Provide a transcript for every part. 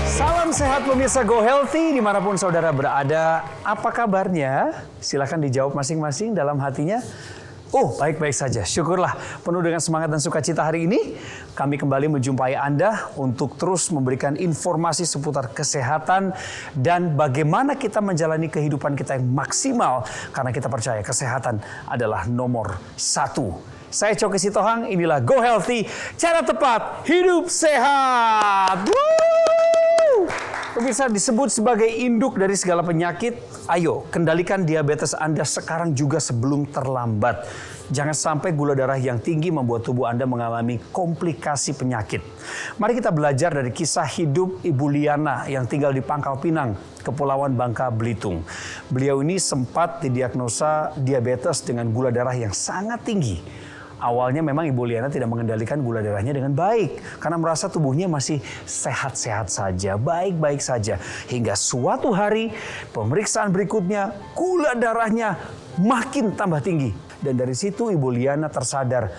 Salam sehat pemirsa Go Healthy dimanapun saudara berada. Apa kabarnya? Silahkan dijawab masing-masing dalam hatinya. Oh, baik-baik saja. Syukurlah. Penuh dengan semangat dan sukacita hari ini, kami kembali menjumpai Anda untuk terus memberikan informasi seputar kesehatan dan bagaimana kita menjalani kehidupan kita yang maksimal. Karena kita percaya kesehatan adalah nomor 1. Saya Coki Sitohang, inilah Go Healthy, cara tepat hidup sehat. Woo! Pemirsa, disebut sebagai induk dari segala penyakit. Ayo, kendalikan diabetes Anda sekarang juga sebelum terlambat. Jangan sampai gula darah yang tinggi membuat tubuh Anda mengalami komplikasi penyakit. Mari kita belajar dari kisah hidup Ibu Liana yang tinggal di Pangkal Pinang, Kepulauan Bangka Belitung. Beliau ini sempat didiagnosa diabetes dengan gula darah yang sangat tinggi. Awalnya memang Ibu Liana tidak mengendalikan gula darahnya dengan baik karena merasa tubuhnya masih sehat-sehat saja, baik-baik saja. Hingga suatu hari pemeriksaan berikutnya gula darahnya makin tambah tinggi. Dan dari situ Ibu Liana tersadar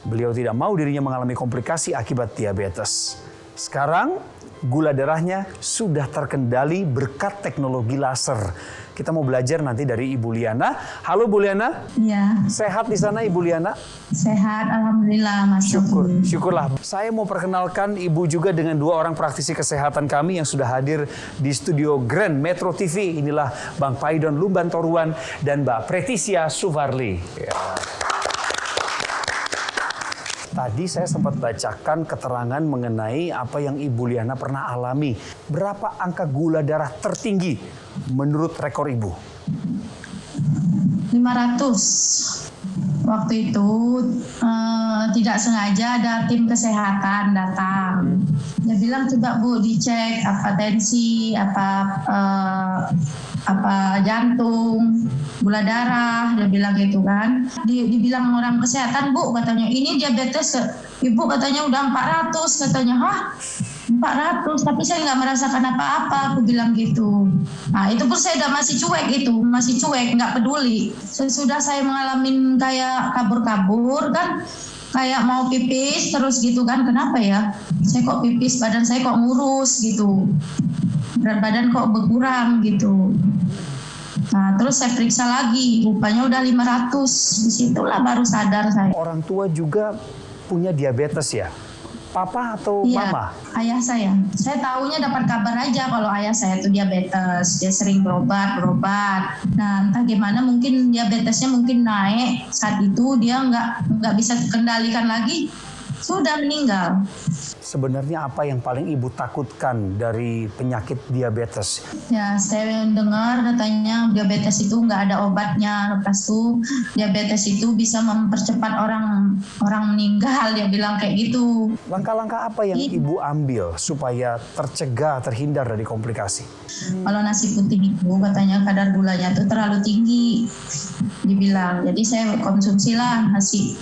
beliau tidak mau dirinya mengalami komplikasi akibat diabetes. Sekarang gula darahnya sudah terkendali berkat teknologi laser. Kita mau belajar nanti dari Ibu Liana. Halo Bu Liana. Iya. Sehat di sana Ibu Liana? Sehat, alhamdulillah Mas. Syukurlah. Saya mau perkenalkan Ibu juga dengan 2 orang praktisi kesehatan kami yang sudah hadir di studio Grand Metro TV. Inilah Bang Paidon Lumban Toruan dan Mbak Pretisia Suvarli. Ya. Tadi saya sempat bacakan keterangan mengenai apa yang Ibu Liana pernah alami. Berapa angka gula darah tertinggi menurut rekor Ibu? 500. Waktu itu tidak sengaja ada tim kesehatan datang. Dia bilang coba Bu dicek apa tensi, apa jantung, gula darah, dia bilang gitu kan. Dibilang orang kesehatan, Bu katanya ini diabetes, Ibu katanya udah 400, katanya, hah? 400, tapi saya nggak merasakan apa-apa, aku bilang gitu. Nah itu pun saya udah masih cuek, nggak peduli. Sesudah saya mengalami kayak kabur-kabur kan, kayak mau pipis terus gitu kan, kenapa ya? Saya kok pipis, badan saya kok ngurus gitu. Berat badan kok berkurang gitu. Nah terus saya periksa lagi, rupanya udah 500. Disitulah baru sadar saya. Orang tua juga punya diabetes ya? Papa atau mama? Ayah saya. Saya tahunya dapat kabar aja kalau ayah saya itu diabetes. Dia sering berobat. Nah entah gimana mungkin diabetesnya mungkin naik. Saat itu dia nggak bisa kendalikan lagi. Sudah meninggal. Sebenarnya apa yang paling Ibu takutkan dari penyakit diabetes? Ya, saya dengar katanya diabetes itu nggak ada obatnya. Lepas itu diabetes itu bisa mempercepat orang meninggal. Dia bilang kayak gitu. Langkah-langkah apa yang Ibu ambil supaya terhindar dari komplikasi? Kalau nasi putih itu katanya kadar gulanya itu terlalu tinggi. Dibilang. Jadi saya konsumsilah nasi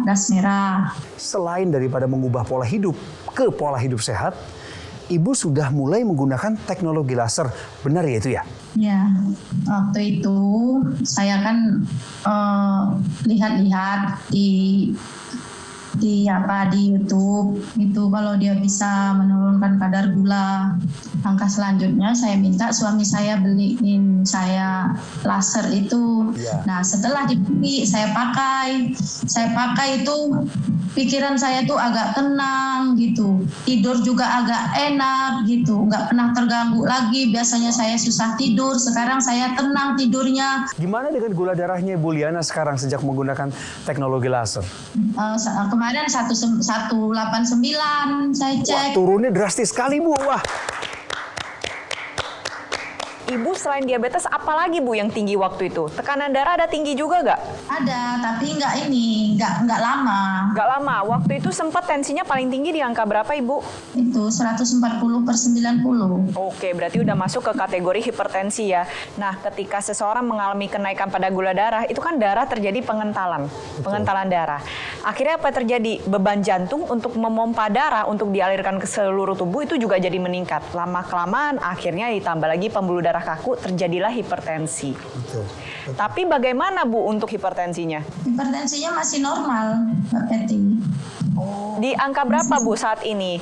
beras merah. Selain daripada mengubah pola hidup ke pola hidup sehat, Ibu sudah mulai menggunakan teknologi laser. Benar ya itu ya? Ya, waktu itu saya kan lihat-lihat di YouTube itu kalau dia bisa menurunkan kadar gula. Langkah selanjutnya saya minta suami saya beliin saya laser itu. Nah setelah dibeli saya pakai itu pikiran saya tuh agak tenang gitu, tidur juga agak enak gitu, nggak pernah terganggu lagi. Biasanya saya susah tidur, sekarang saya tenang tidurnya. Gimana dengan gula darahnya Ibu Liana sekarang sejak menggunakan teknologi laser? Kemarin 189 saya cek. Wah, turunnya drastis sekali Bu. Wah. Ibu selain diabetes apalagi Bu yang tinggi waktu itu? Tekanan darah ada tinggi juga nggak? Ada, tapi nggak lama. Nggak lama. Waktu itu sempat tensinya paling tinggi di angka berapa Ibu? Itu 140/90. Oke, berarti udah masuk ke kategori hipertensi ya. Nah, ketika seseorang mengalami kenaikan pada gula darah, itu kan darah terjadi pengentalan darah. Akhirnya apa terjadi? Beban jantung untuk memompa darah untuk dialirkan ke seluruh tubuh itu juga jadi meningkat. Lama-kelamaan akhirnya ditambah lagi pembuluh darah kaku, terjadilah hipertensi. Betul. Tapi bagaimana Bu untuk hipertensinya? Hipertensinya masih normal, Mbak Peti. Di angka berapa Bu saat ini?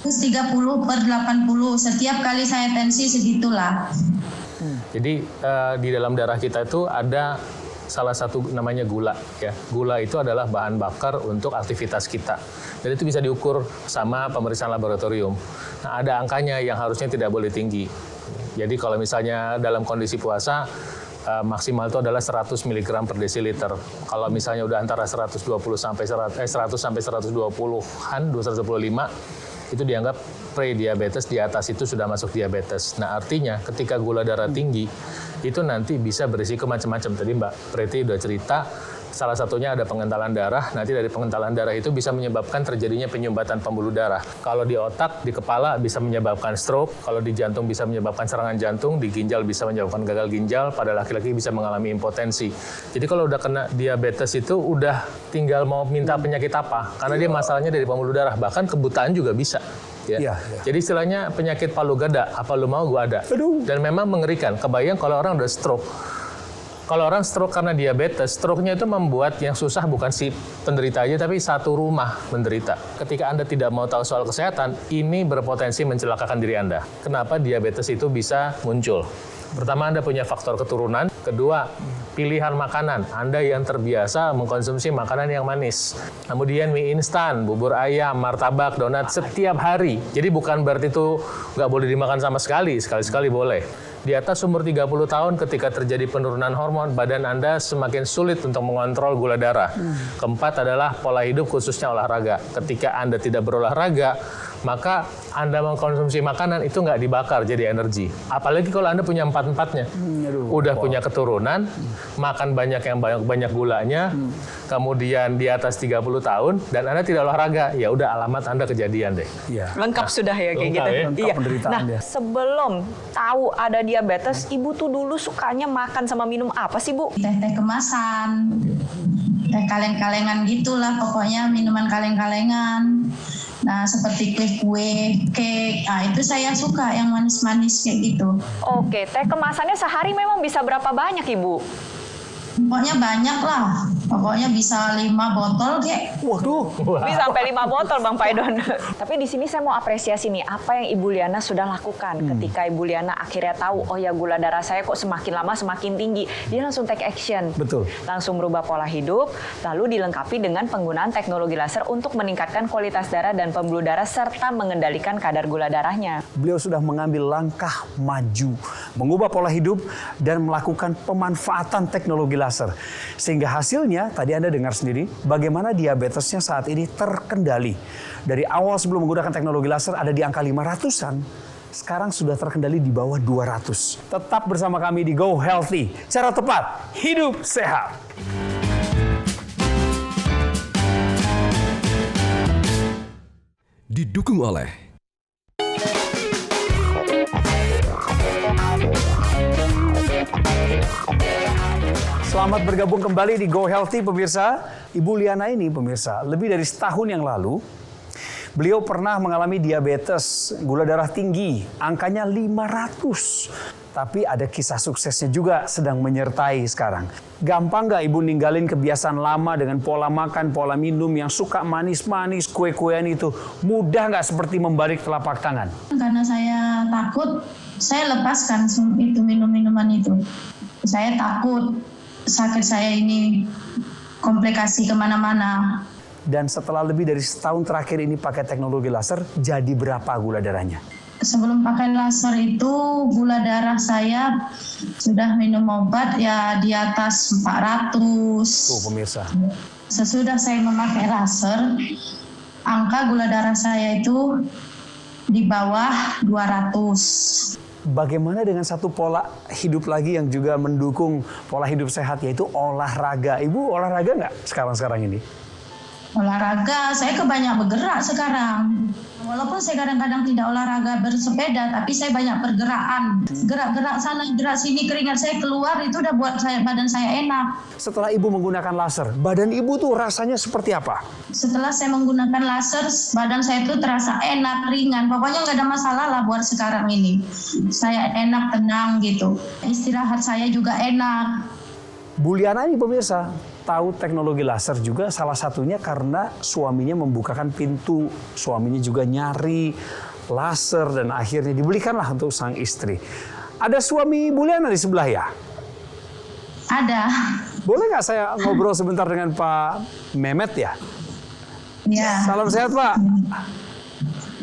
Terus 30/80, setiap kali saya tensi segitulah. Jadi di dalam darah kita itu ada salah satu namanya gula, ya. Gula itu adalah bahan bakar untuk aktivitas kita. Dan itu bisa diukur sama pemeriksaan laboratorium. Nah, ada angkanya yang harusnya tidak boleh tinggi. Jadi kalau misalnya dalam kondisi puasa, maksimal itu adalah 100 mg per desiliter. Kalau misalnya udah antara 100 sampai 120-an, 225, itu dianggap pre-diabetes, di atas itu sudah masuk diabetes. Nah, artinya ketika gula darah tinggi, itu nanti bisa berisiko macam-macam. Tadi Mbak Preti udah cerita, salah satunya ada pengentalan darah. Nanti dari pengentalan darah itu bisa menyebabkan terjadinya penyumbatan pembuluh darah. Kalau di otak, di kepala bisa menyebabkan stroke. Kalau di jantung bisa menyebabkan serangan jantung. Di ginjal bisa menyebabkan gagal ginjal. Pada laki-laki bisa mengalami impotensi. Jadi kalau udah kena diabetes itu udah tinggal mau minta penyakit apa. Karena dia masalahnya dari pembuluh darah. Bahkan kebutaan juga bisa. Ya. Iya. Jadi istilahnya penyakit palu gada. Apa lu mau, gua ada. Aduh. Dan memang mengerikan. Kebayang kalau orang udah stroke. Kalau orang stroke karena diabetes, stroke-nya itu membuat yang susah bukan si penderita aja, tapi satu rumah menderita. Ketika Anda tidak mau tahu soal kesehatan, ini berpotensi mencelakakan diri Anda. Kenapa diabetes itu bisa muncul? Pertama, Anda punya faktor keturunan. Kedua, pilihan makanan. Anda yang terbiasa mengkonsumsi makanan yang manis. Kemudian mie instan, bubur ayam, martabak, donat setiap hari. Jadi bukan berarti itu nggak boleh dimakan sama sekali. Sekali-sekali boleh. Di atas umur 30 tahun ketika terjadi penurunan hormon, badan Anda semakin sulit untuk mengontrol gula darah. Keempat adalah pola hidup khususnya olahraga. Ketika Anda tidak berolahraga, maka Anda mengkonsumsi makanan itu nggak dibakar jadi energi. Apalagi kalau Anda punya empat-empatnya. Udah punya keturunan, makan banyak yang banyak gulanya, kemudian di atas 30 tahun, dan Anda tidak olahraga, ya udah alamat Anda kejadian deh. Iya. Lengkap sudah ya kayak lengkap gitu. ya. Lengkap Iya. penderitaan Nah, dia. sebelum tahu ada diabetes, Ibu tuh dulu sukanya makan sama minum apa sih, Bu? Teh-teh kemasan, teh kaleng-kalengan gitulah, pokoknya minuman kaleng-kalengan. Nah, seperti kue-kue, cake, nah itu saya suka yang manis-manis kayak gitu. Oke, teh kemasannya sehari memang bisa berapa banyak, Ibu? Pokoknya banyak lah, pokoknya bisa 5 botol kayak. Waduh. Bisa sampai 5 botol, Bang Paidon. Tapi di sini saya mau apresiasi nih, apa yang Ibu Liana sudah lakukan ketika Ibu Liana akhirnya tahu, oh ya gula darah saya kok semakin lama semakin tinggi. Dia langsung take action. Betul. Langsung merubah pola hidup, lalu dilengkapi dengan penggunaan teknologi laser untuk meningkatkan kualitas darah dan pembuluh darah serta mengendalikan kadar gula darahnya. Beliau sudah mengambil langkah maju, mengubah pola hidup dan melakukan pemanfaatan teknologi laser. Sehingga hasilnya, tadi Anda dengar sendiri, bagaimana diabetesnya saat ini terkendali. Dari awal sebelum menggunakan teknologi laser ada di angka 500-an, sekarang sudah terkendali di bawah 200. Tetap bersama kami di Go Healthy. Cara tepat, hidup sehat. Didukung oleh Selamat bergabung kembali di Go Healthy, pemirsa. Ibu Liana ini, pemirsa, lebih dari setahun yang lalu, beliau pernah mengalami diabetes, gula darah tinggi, angkanya 500. Tapi ada kisah suksesnya juga sedang menyertai sekarang. Gampang nggak Ibu ninggalin kebiasaan lama dengan pola makan, pola minum yang suka manis-manis, kue-kuean itu? Mudah nggak seperti membalik telapak tangan? Karena saya takut, saya lepaskan itu minum-minuman itu. Saya takut sakit saya ini komplikasi kemana-mana. Dan setelah lebih dari setahun terakhir ini pakai teknologi laser, jadi berapa gula darahnya? Sebelum pakai laser itu gula darah saya sudah minum obat ya di atas 400. Tuh pemirsa. Sesudah saya memakai laser, angka gula darah saya itu di bawah 200. Bagaimana dengan satu pola hidup lagi yang juga mendukung pola hidup sehat, yaitu olahraga. Ibu olahraga nggak sekarang-sekarang ini? Olahraga, saya kebanyak bergerak sekarang. Walaupun saya kadang-kadang tidak olahraga bersepeda, tapi saya banyak pergerakan. Gerak-gerak sana, gerak sini, keringat saya keluar, itu udah buat badan saya enak. Setelah Ibu menggunakan laser, badan Ibu tuh rasanya seperti apa? Setelah saya menggunakan laser, badan saya itu terasa enak, ringan. Pokoknya nggak ada masalah lah buat sekarang ini. Saya enak, tenang gitu. Istirahat saya juga enak. Bu Liana ini pemirsa, tahu teknologi laser juga salah satunya karena suaminya membukakan pintu. Suaminya juga nyari laser dan akhirnya dibelikanlah untuk sang istri. Ada suami Bu Liana di sebelah ya? Ada. Boleh nggak saya ngobrol sebentar dengan Pak Mehmet ya? Ya. Salam sehat Pak.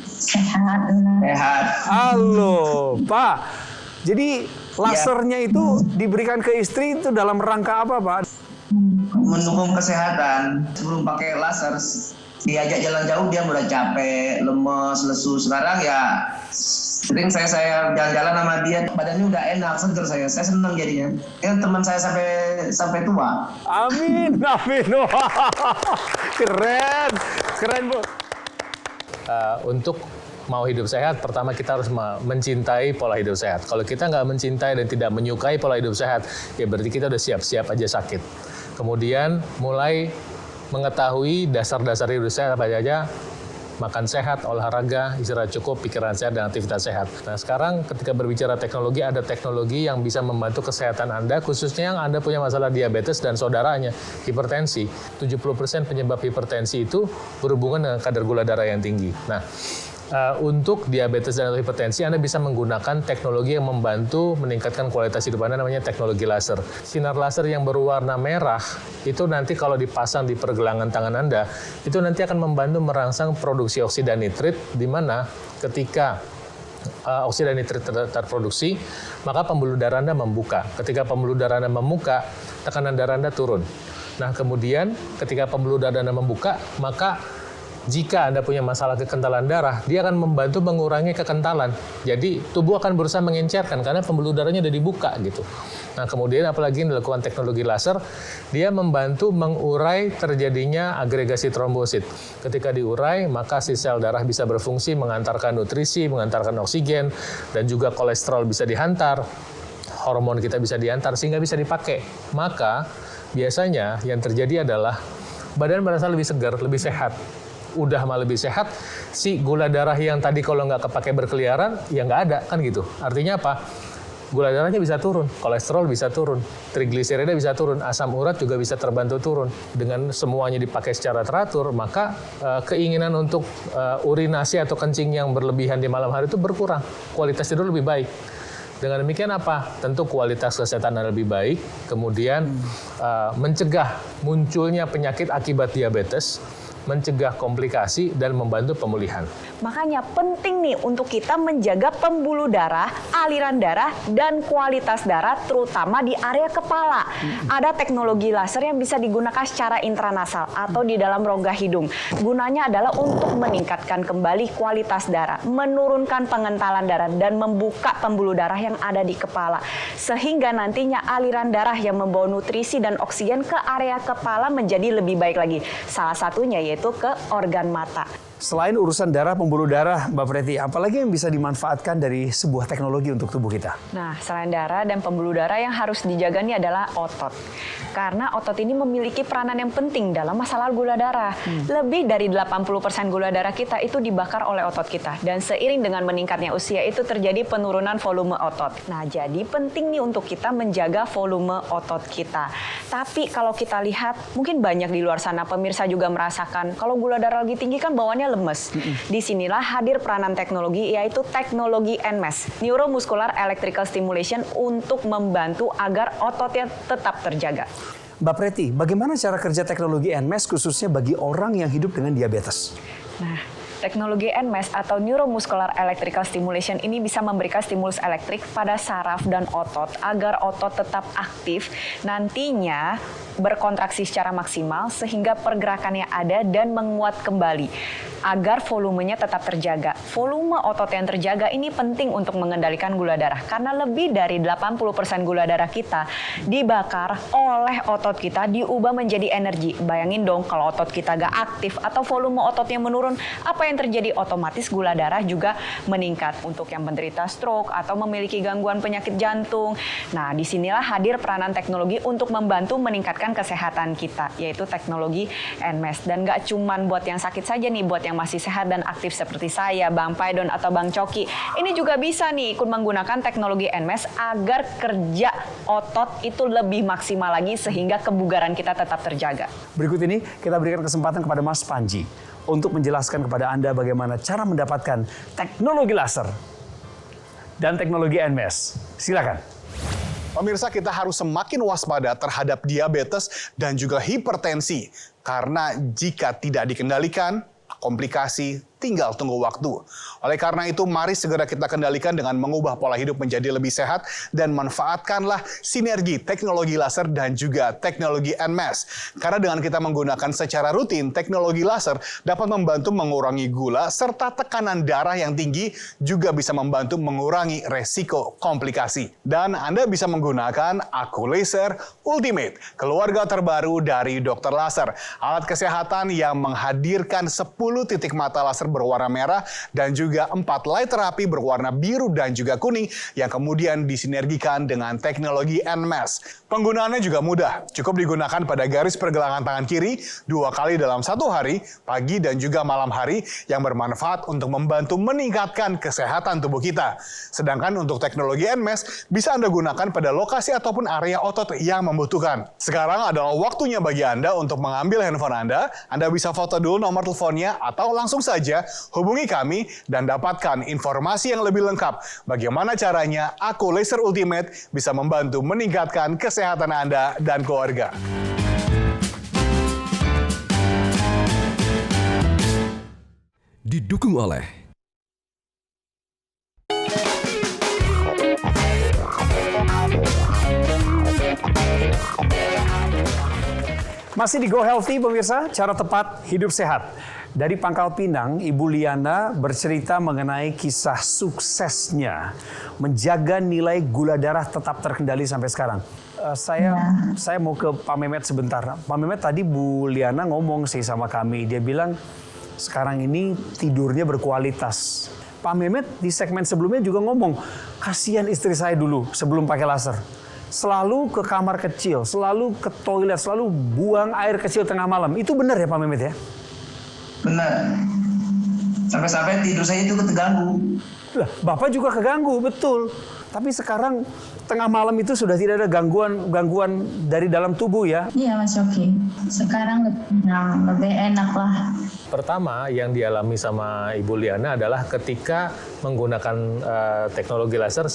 Sehat. Sehat. Halo Pak. Jadi lasernya itu diberikan ke istri itu dalam rangka apa Pak? Mendukung kesehatan. Sebelum pakai laser, diajak jalan jauh dia mulai capek, lemes, lesu. Sekarang ya sering saya jalan-jalan sama dia, badannya udah enak, seger saya senang jadinya. Ya teman saya sampai tua. Amin, amin. Wah, keren Bu. Untuk mau hidup sehat, pertama kita harus mencintai pola hidup sehat. Kalau kita nggak mencintai dan tidak menyukai pola hidup sehat, ya berarti kita udah siap-siap aja sakit. Kemudian mulai mengetahui dasar-dasar hidup sehat apa aja, makan sehat, olahraga, istirahat cukup, pikiran sehat, dan aktivitas sehat. Nah sekarang ketika berbicara teknologi, ada teknologi yang bisa membantu kesehatan Anda, khususnya yang Anda punya masalah diabetes dan saudaranya, hipertensi. 70% penyebab hipertensi itu berhubungan dengan kadar gula darah yang tinggi. Nah, untuk diabetes dan hipertensi, Anda bisa menggunakan teknologi yang membantu meningkatkan kualitas hidup Anda, namanya teknologi laser. Sinar laser yang berwarna merah, itu nanti kalau dipasang di pergelangan tangan Anda, itu nanti akan membantu merangsang produksi oksida nitrit, di mana ketika oksida nitrit terproduksi, maka pembuluh darah Anda membuka. Ketika pembuluh darah Anda membuka, tekanan darah Anda turun. Nah, kemudian ketika pembuluh darah Anda membuka, maka jika Anda punya masalah kekentalan darah, dia akan membantu mengurangi kekentalan. Jadi tubuh akan berusaha mengencerkan karena pembuluh darahnya udah dibuka gitu. Nah kemudian apalagi yang dilakukan teknologi laser, dia membantu mengurai terjadinya agregasi trombosit. Ketika diurai, maka si sel darah bisa berfungsi mengantarkan nutrisi, mengantarkan oksigen, dan juga kolesterol bisa dihantar, hormon kita bisa diantar sehingga bisa dipakai. Maka biasanya yang terjadi adalah badan merasa lebih segar, lebih sehat. Udah mah lebih sehat, si gula darah yang tadi kalau nggak kepake berkeliaran, ya nggak ada, kan gitu. Artinya apa? Gula darahnya bisa turun, kolesterol bisa turun, trigliserida bisa turun, asam urat juga bisa terbantu turun. Dengan semuanya dipakai secara teratur, maka keinginan untuk urinasi atau kencing yang berlebihan di malam hari itu berkurang. Kualitas tidur lebih baik. Dengan demikian apa? Tentu kualitas kesehatan Anda lebih baik, kemudian mencegah munculnya penyakit akibat diabetes, mencegah komplikasi, dan membantu pemulihan. Makanya penting nih untuk kita menjaga pembuluh darah, aliran darah, dan kualitas darah terutama di area kepala. Ada teknologi laser yang bisa digunakan secara intranasal atau di dalam rongga hidung. Gunanya adalah untuk meningkatkan kembali kualitas darah, menurunkan pengentalan darah, dan membuka pembuluh darah yang ada di kepala. Sehingga nantinya aliran darah yang membawa nutrisi dan oksigen ke area kepala menjadi lebih baik lagi. Salah satunya yaitu ke organ mata. Selain urusan darah, pembuluh darah, Mbak Preti, apalagi yang bisa dimanfaatkan dari sebuah teknologi untuk tubuh kita? Nah, selain darah dan pembuluh darah yang harus dijaga ini adalah otot. Karena otot ini memiliki peranan yang penting dalam masalah gula darah. Lebih dari 80% gula darah kita itu dibakar oleh otot kita. Dan seiring dengan meningkatnya usia itu terjadi penurunan volume otot. Nah, jadi penting nih untuk kita menjaga volume otot kita. Tapi kalau kita lihat, mungkin banyak di luar sana pemirsa juga merasakan kalau gula darah lagi tinggi kan bawaannya lemes. Disinilah hadir peranan teknologi, yaitu teknologi NMES, Neuromuscular Electrical Stimulation, untuk membantu agar ototnya tetap terjaga. Mbak Preti, bagaimana cara kerja teknologi NMES khususnya bagi orang yang hidup dengan diabetes? Nah, teknologi NMES atau Neuromuscular Electrical Stimulation ini bisa memberikan stimulus elektrik pada saraf dan otot agar otot tetap aktif, nantinya berkontraksi secara maksimal sehingga pergerakannya ada dan menguat kembali. agar volumenya tetap terjaga. Volume otot yang terjaga ini penting untuk mengendalikan gula darah karena lebih dari 80% gula darah kita dibakar oleh otot kita diubah menjadi energi. Bayangin dong kalau otot kita gak aktif atau volume ototnya menurun, apa yang terjadi? Otomatis gula darah juga meningkat. Untuk yang menderita stroke atau memiliki gangguan penyakit jantung. Nah, disinilah hadir peranan teknologi untuk membantu meningkatkan kesehatan kita, yaitu teknologi NMAS. Dan gak cuman buat yang sakit saja nih, buat yang masih sehat dan aktif seperti saya, Bang Paidon atau Bang Coki. Ini juga bisa nih ikut menggunakan teknologi NMAS agar kerja otot itu lebih maksimal lagi sehingga kebugaran kita tetap terjaga. Berikut ini kita berikan kesempatan kepada Mas Panji untuk menjelaskan kepada Anda bagaimana cara mendapatkan teknologi laser dan teknologi NMAS. Silakan. Pemirsa, kita harus semakin waspada terhadap diabetes dan juga hipertensi. Karena jika tidak dikendalikan, komplikasi tinggal tunggu waktu. Oleh karena itu, mari segera kita kendalikan dengan mengubah pola hidup menjadi lebih sehat dan manfaatkanlah sinergi teknologi laser dan juga teknologi NMAS. Karena dengan kita menggunakan secara rutin, teknologi laser dapat membantu mengurangi gula serta tekanan darah yang tinggi, juga bisa membantu mengurangi resiko komplikasi. Dan Anda bisa menggunakan Aku Laser Ultimate, keluarga terbaru dari dokter laser. Alat kesehatan yang menghadirkan 10 titik mata laser berwarna merah dan juga 4 light terapi berwarna biru dan juga kuning yang kemudian disinergikan dengan teknologi NMAS. Penggunaannya juga mudah, cukup digunakan pada garis pergelangan tangan kiri 2 kali dalam 1 hari, pagi dan juga malam hari, yang bermanfaat untuk membantu meningkatkan kesehatan tubuh kita. Sedangkan untuk teknologi NMAS bisa Anda gunakan pada lokasi ataupun area otot yang membutuhkan. Sekarang adalah waktunya bagi Anda untuk mengambil handphone Anda bisa foto dulu nomor teleponnya atau langsung saja hubungi kami dan dapatkan informasi yang lebih lengkap. Bagaimana caranya Aku Laser Ultimate bisa membantu meningkatkan kesehatan Anda dan keluarga. Didukung oleh Masih di Go Healthy, pemirsa, cara tepat hidup sehat. Dari Pangkal Pinang, Ibu Liana bercerita mengenai kisah suksesnya menjaga nilai gula darah tetap terkendali sampai sekarang. Saya mau ke Pak Mehmet sebentar. Pak Mehmet, tadi Bu Liana ngomong sih sama kami. Dia bilang sekarang ini tidurnya berkualitas. Pak Mehmet di segmen sebelumnya juga ngomong, kasihan istri saya dulu sebelum pakai laser. Selalu ke kamar kecil, selalu ke toilet, selalu buang air kecil tengah malam. Itu benar ya Pak Mehmet ya? Benar. Sampai-sampai tidur saya itu terganggu. Lah, Bapak juga keganggu, betul. Tapi sekarang tengah malam itu sudah tidak ada gangguan dari dalam tubuh ya? Iya Mas Yogi, sekarang lebih enak lah. Pertama yang dialami sama Ibu Liana adalah ketika menggunakan teknologi laser,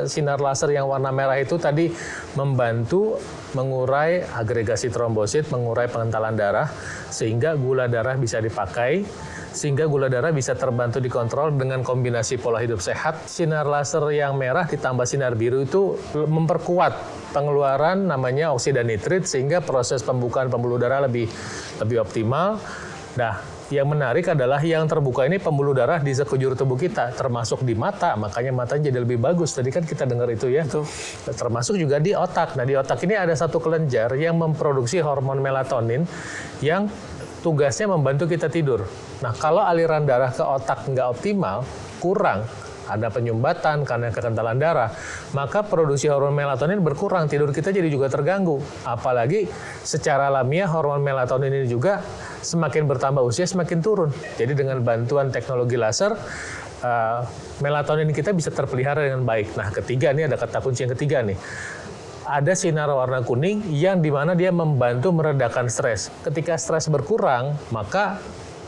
sinar laser yang warna merah itu tadi membantu mengurai agregasi trombosit, mengurai pengentalan darah, sehingga gula darah bisa dipakai, sehingga gula darah bisa terbantu dikontrol dengan kombinasi pola hidup sehat. Sinar laser yang merah ditambah sinar biru itu memperkuat pengeluaran namanya oksida nitrit, sehingga proses pembukaan pembuluh darah lebih optimal. Nah, yang menarik adalah yang terbuka ini pembuluh darah di sekujur tubuh kita, termasuk di mata, makanya matanya jadi lebih bagus. Tadi kan kita dengar itu ya. Betul. Termasuk juga di otak. Nah, di otak ini ada satu kelenjar yang memproduksi hormon melatonin yang tugasnya membantu kita tidur. Nah, kalau aliran darah ke otak nggak optimal, kurang, ada penyumbatan karena kekentalan darah, maka produksi hormon melatonin berkurang, tidur kita jadi juga terganggu. Apalagi secara alamiah hormon melatonin ini juga semakin bertambah usia semakin turun. Jadi dengan bantuan teknologi laser, melatonin kita bisa terpelihara dengan baik. Nah, ketiga, ini ada kata kunci yang ketiga nih. Ada sinar warna kuning yang dimana dia membantu meredakan stres. Ketika stres berkurang, maka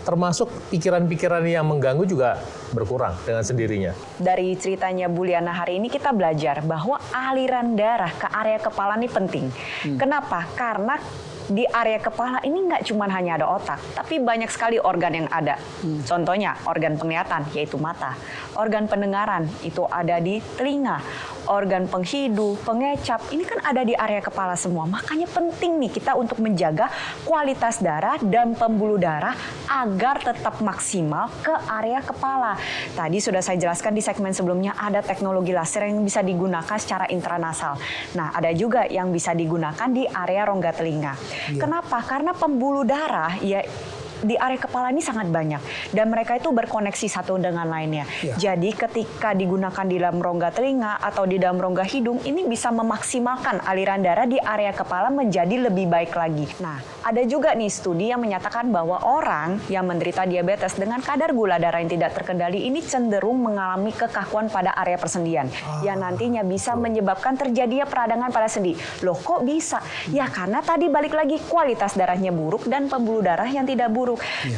termasuk pikiran-pikiran yang mengganggu juga berkurang dengan sendirinya. Dari ceritanya Bu Liana hari ini kita belajar bahwa aliran darah ke area kepala ini penting. Kenapa? Karena di area kepala ini nggak cuma hanya ada otak, tapi banyak sekali organ yang ada. Contohnya organ penglihatan, yaitu mata. Organ pendengaran itu ada di telinga. organ penghidu, pengecap, ini kan ada di area kepala semua. Makanya penting nih kita untuk menjaga kualitas darah dan pembuluh darah agar tetap maksimal ke area kepala. Tadi sudah saya jelaskan di segmen sebelumnya ada teknologi laser yang bisa digunakan secara intranasal. Nah, ada juga yang bisa digunakan di area rongga telinga. Kenapa? Karena pembuluh darah ya di area kepala ini sangat banyak dan mereka itu berkoneksi satu dengan lainnya. Jadi ketika digunakan di dalam rongga telinga atau di dalam rongga hidung, ini bisa memaksimalkan aliran darah di area kepala menjadi lebih baik lagi. Nah, ada juga nih studi yang menyatakan bahwa orang yang menderita diabetes dengan kadar gula darah yang tidak terkendali ini cenderung mengalami kekakuan pada area persendian yang nantinya bisa menyebabkan terjadinya peradangan pada sendi. Loh, kok bisa? Ya karena tadi balik lagi kualitas darahnya buruk dan pembuluh darah yang tidak buruk.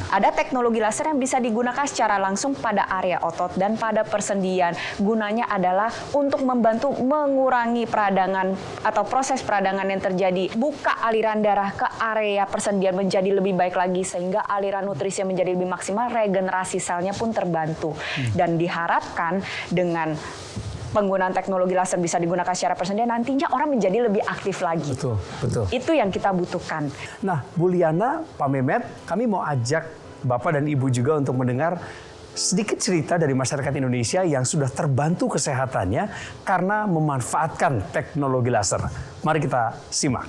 Ada teknologi laser yang bisa digunakan secara langsung pada area otot dan pada persendian. Gunanya adalah untuk membantu mengurangi peradangan atau proses peradangan yang terjadi. Buka aliran darah ke area persendian menjadi lebih baik lagi sehingga aliran nutrisi menjadi lebih maksimal, regenerasi selnya pun terbantu. Dan diharapkan dengan penggunaan teknologi laser bisa digunakan secara persendian, nantinya orang menjadi lebih aktif lagi. Betul, betul. Itu yang kita butuhkan. Nah, Bu Liana, Pak Mehmet, kami mau ajak Bapak dan Ibu juga untuk mendengar sedikit cerita dari masyarakat Indonesia yang sudah terbantu kesehatannya karena memanfaatkan teknologi laser. Mari kita simak.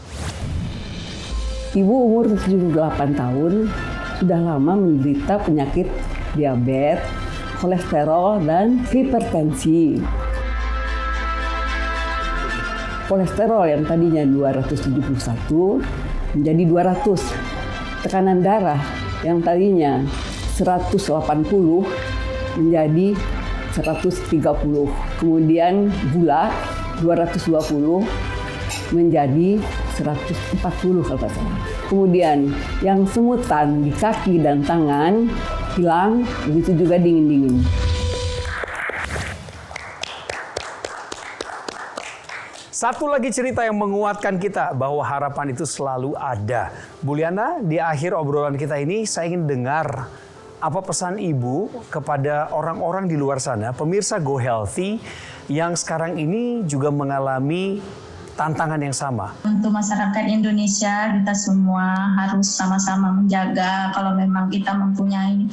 Ibu umur 78 tahun, sudah lama menderita penyakit diabetes, kolesterol, dan hipertensi. Kolesterol yang tadinya 271 menjadi 200. Tekanan darah yang tadinya 180 menjadi 130. Kemudian gula 220 menjadi 140 kalau tidak salah. Kemudian yang semutan di kaki dan tangan hilang, begitu juga dingin-dingin. Satu lagi cerita yang menguatkan kita bahwa harapan itu selalu ada. Bu Liana, di akhir obrolan kita ini saya ingin dengar apa pesan Ibu kepada orang-orang di luar sana, pemirsa Go Healthy yang sekarang ini juga mengalami tantangan yang sama. Untuk masyarakat Indonesia, kita semua harus sama-sama menjaga kalau memang kita mempunyai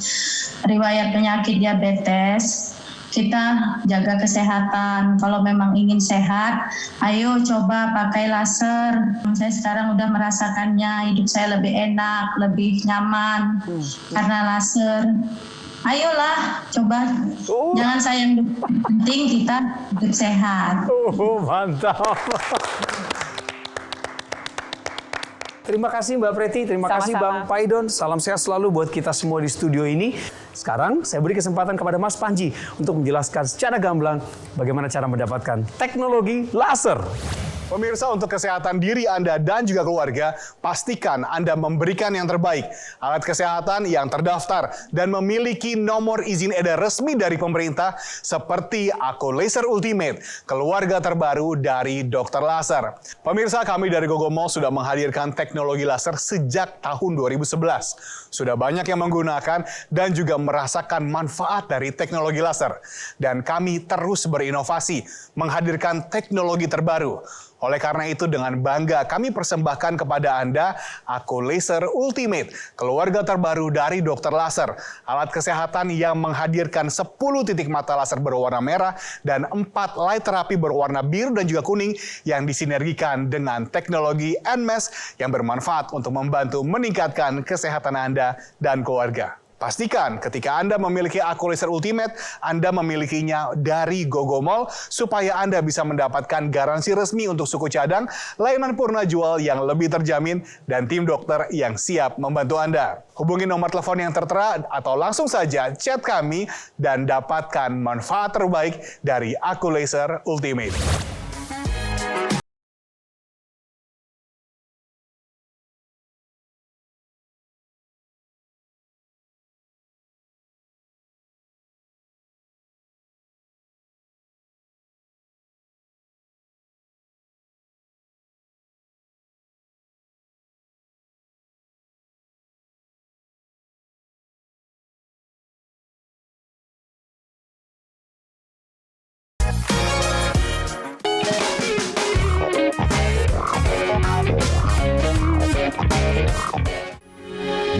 riwayat penyakit diabetes. Kita jaga kesehatan. Kalau memang ingin sehat, ayo coba pakai laser. Saya sekarang udah merasakannya, hidup saya lebih enak, lebih nyaman karena laser. Ayolah, coba. Jangan sayang, penting kita hidup sehat. Mantap. Terima kasih Mbak Preti, terima kasih Bang Paidon. Salam sehat selalu buat kita semua di studio ini. Sekarang saya beri kesempatan kepada Mas Panji untuk menjelaskan secara gamblang bagaimana cara mendapatkan teknologi laser. Pemirsa, untuk kesehatan diri Anda dan juga keluarga, pastikan Anda memberikan yang terbaik. Alat kesehatan yang terdaftar dan memiliki nomor izin edar resmi dari pemerintah seperti Aku Laser Ultimate, keluarga terbaru dari Dokter Laser. Pemirsa, kami dari Gogomall sudah menghadirkan teknologi laser sejak tahun 2011. Sudah banyak yang menggunakan dan juga merasakan manfaat dari teknologi laser. Dan kami terus berinovasi, menghadirkan teknologi terbaru. Oleh karena itu dengan bangga kami persembahkan kepada Anda Aku Laser Ultimate, keluarga terbaru dari Dokter Laser. Alat kesehatan yang menghadirkan 10 titik mata laser berwarna merah dan 4 light terapi berwarna biru dan juga kuning yang disinergikan dengan teknologi NMES yang bermanfaat untuk membantu meningkatkan kesehatan Anda dan keluarga. Pastikan ketika Anda memiliki Aku Laser Ultimate, Anda memilikinya dari Gogomall supaya Anda bisa mendapatkan garansi resmi untuk suku cadang, layanan purna jual yang lebih terjamin, dan tim dokter yang siap membantu Anda. Hubungi nomor telepon yang tertera atau langsung saja chat kami dan dapatkan manfaat terbaik dari Aku Laser Ultimate.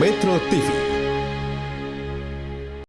Metro TV.